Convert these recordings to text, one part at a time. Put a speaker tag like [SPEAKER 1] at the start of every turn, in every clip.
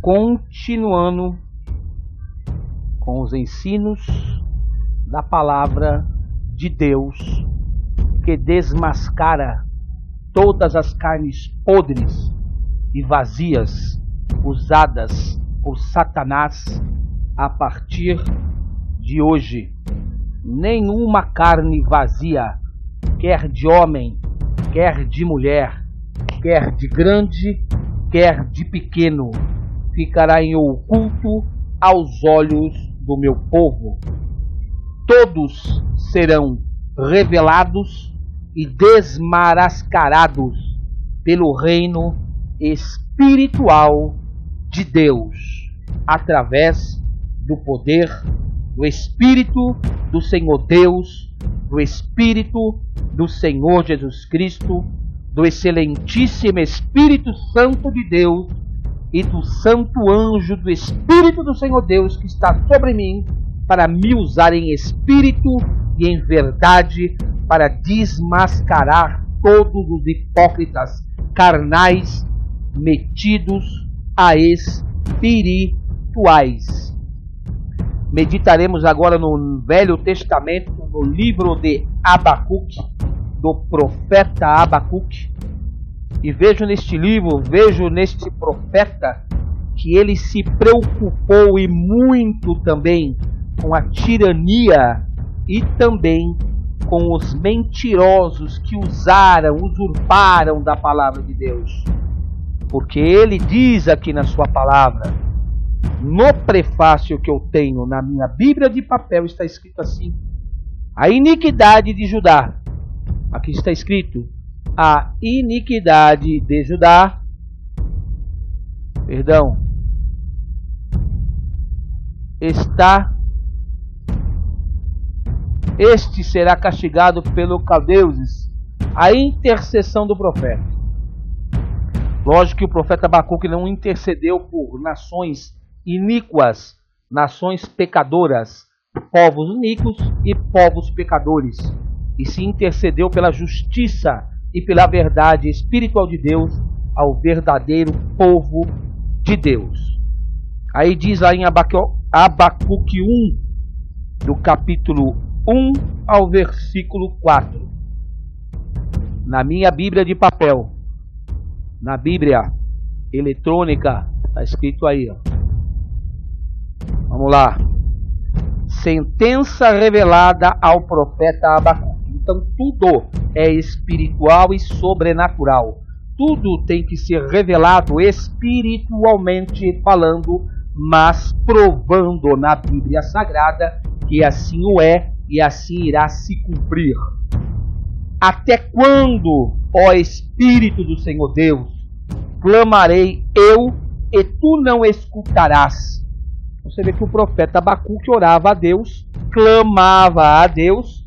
[SPEAKER 1] continuando com os ensinos da palavra de Deus, que desmascara todas as carnes podres e vazias usadas por Satanás a partir de hoje. Nenhuma carne vazia, quer de homem, quer de mulher, quer de grande, quer de pequeno, ficará em oculto aos olhos do meu povo. Todos serão revelados e desmascarados pelo reino espiritual de Deus, através do poder do Espírito do Senhor Deus, do Espírito do Senhor Jesus Cristo, do excelentíssimo Espírito Santo de Deus e do santo anjo do Espírito do Senhor Deus que está sobre mim, para me usar em espírito e em verdade, para desmascarar todos os hipócritas carnais metidos a espirituais. Meditaremos agora no Velho Testamento, no livro de Abacuque, do profeta Abacuque. E vejo neste livro, vejo neste profeta, que ele se preocupou e muito também com a tirania e também com os mentirosos que usurparam da palavra de Deus. Porque ele diz aqui na sua palavra, no prefácio que eu tenho na minha Bíblia de papel, está escrito assim: a iniquidade de Judá. Aqui está escrito: a iniquidade de Judá, este será castigado pelo caldeuses, a intercessão do profeta. Lógico que o profeta Abacuque não intercedeu por nações iníquas, nações pecadoras, povos iníquos e povos pecadores, e se intercedeu pela justiça e pela verdade espiritual de Deus ao verdadeiro povo de Deus. Aí diz lá em Abacuque 1, do capítulo 1 ao versículo 4. Na minha Bíblia de papel, na Bíblia eletrônica, está escrito aí, ó. Vamos lá. Sentença revelada ao profeta Abacuque. Então tudo é espiritual e sobrenatural. Tudo tem que ser revelado espiritualmente falando, mas provando na Bíblia Sagrada que assim o é e assim irá se cumprir. Até quando, ó Espírito do Senhor Deus, clamarei eu e tu não escutarás? Você vê que o profeta Abacuque orava a Deus, clamava a Deus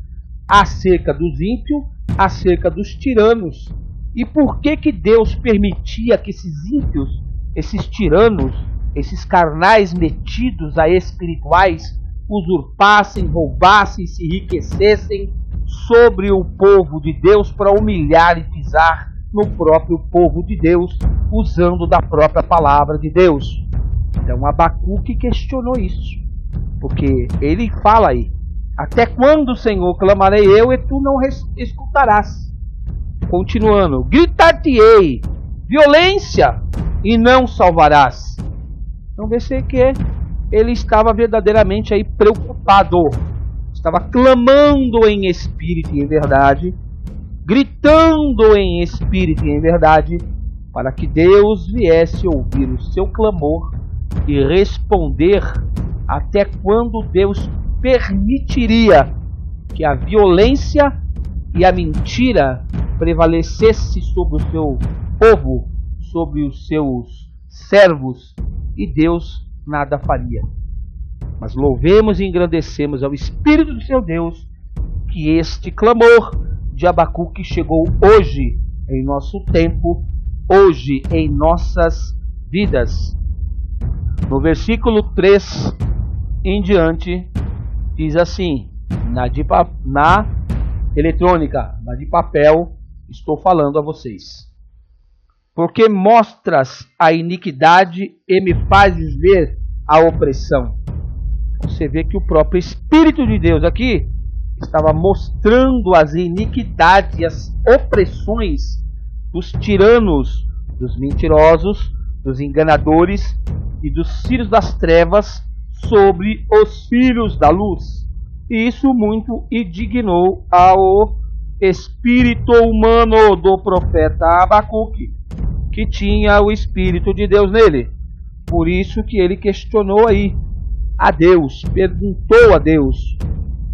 [SPEAKER 1] acerca dos ímpios, acerca dos tiranos. E por que Deus permitia que esses ímpios, esses tiranos, esses carnais metidos a espirituais, usurpassem, roubassem, se enriquecessem sobre o povo de Deus para humilhar e pisar no próprio povo de Deus, usando da própria palavra de Deus? Então Abacuque questionou isso, porque ele fala aí: até quando, Senhor, clamarei eu e tu não escutarás? Continuando: gritar-te-ei violência e não salvarás. Então vê se que ele estava verdadeiramente aí preocupado, estava clamando em espírito e em verdade, gritando em espírito e em verdade, para que Deus viesse ouvir o seu clamor e responder. Até quando Deus permitiria que a violência e a mentira prevalecesse sobre o seu povo, sobre os seus servos, e Deus nada faria. Mas louvemos e engrandecemos ao Espírito do seu Deus, que este clamor de Abacuque chegou hoje em nosso tempo, hoje em nossas vidas. No versículo 3 em diante, diz assim, na eletrônica, na de papel, estou falando a vocês. porque mostras a iniquidade e me fazes ver a opressão. Você vê que o próprio Espírito de Deus aqui estava mostrando as iniquidades e as opressões dos tiranos, dos mentirosos, dos enganadores e dos filhos das trevas sobre os filhos da luz. E isso muito indignou ao espírito humano do profeta Abacuque, que tinha o Espírito de Deus nele. Por isso que ele questionou aí a Deus, perguntou a Deus: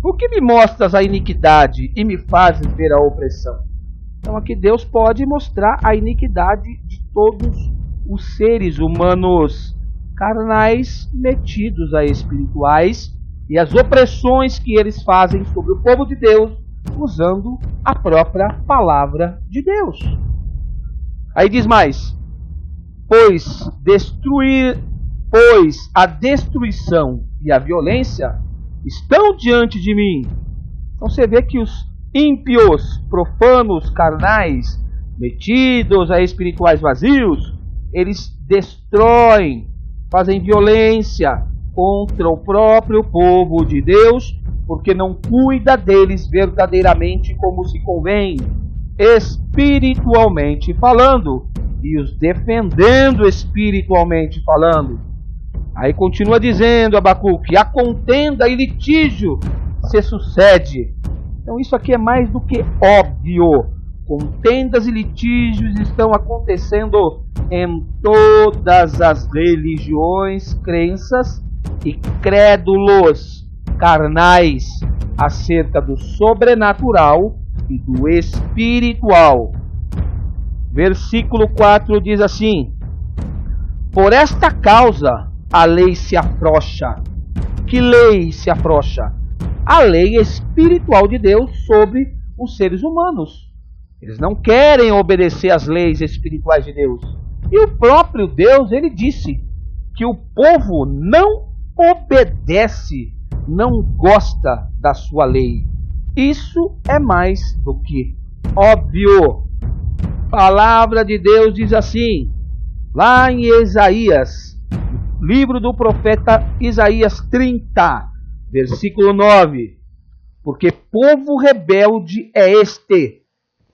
[SPEAKER 1] por que me mostras a iniquidade e me fazes ver a opressão? Então aqui Deus pode mostrar a iniquidade de todos os seres humanos carnais metidos a espirituais e as opressões que eles fazem sobre o povo de Deus usando a própria palavra de Deus. Aí diz mais: pois a destruição e a violência estão diante de mim. Então você vê que os ímpios, profanos, carnais, metidos a espirituais vazios, eles destroem, fazem violência contra o próprio povo de Deus, porque não cuida deles verdadeiramente como se convém, espiritualmente falando, e os defendendo espiritualmente falando. Aí continua dizendo Abacuque: a contenda e litígio se sucede. Então isso aqui é mais do que óbvio. Contendas e litígios estão acontecendo em todas as religiões, crenças e crédulos carnais acerca do sobrenatural e do espiritual. Versículo 4 diz assim: por esta causa a lei se afrouxa. Que lei se afrouxa? A lei espiritual de Deus sobre os seres humanos. Eles não querem obedecer às leis espirituais de Deus. E o próprio Deus, ele disse que o povo não obedece, não gosta da sua lei. Isso é mais do que óbvio. A palavra de Deus diz assim, lá em Isaías, livro do profeta Isaías 30, versículo 9: porque povo rebelde é este,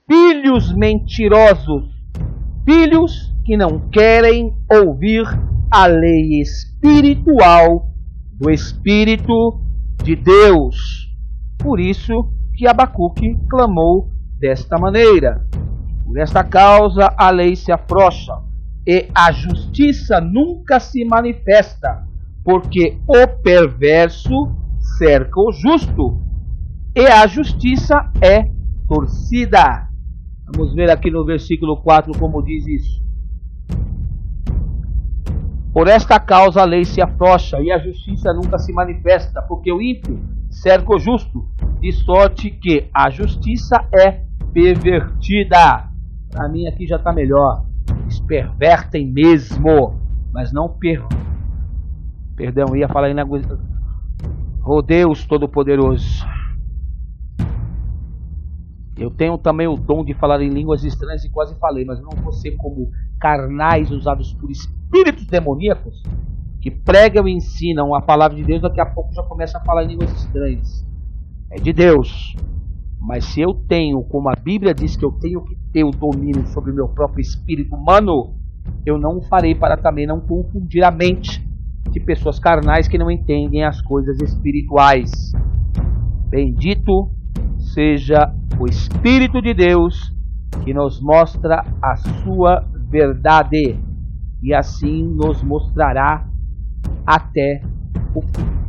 [SPEAKER 1] filhos mentirosos, filhos que não querem ouvir a lei espiritual do Espírito de Deus. Por isso que Abacuque clamou desta maneira: por esta causa a lei se afrouxa e a justiça nunca se manifesta, porque o perverso cerca o justo e a justiça é torcida. Vamos ver aqui no versículo 4 como diz isso. Por esta causa a lei se afrouxa e a justiça nunca se manifesta, porque o ímpio cerca o justo, de sorte que a justiça é pervertida. Para mim aqui já está melhor. Eles pervertem mesmo, mas não Perdão, ia falar em língua. Oh Deus Todo-Poderoso. Eu tenho também o dom de falar em línguas estranhas e quase falei, mas não vou ser como carnais usados por espíritos demoníacos que pregam e ensinam a palavra de Deus, daqui a pouco já começa a falar em línguas estranhas. É de Deus. Mas se eu tenho, como a Bíblia diz que eu tenho que ter o domínio sobre o meu próprio espírito humano, eu não o farei para também não confundir a mente de pessoas carnais que não entendem as coisas espirituais. Bendito seja o Espírito de Deus que nos mostra a sua verdade e assim nos mostrará até o fim.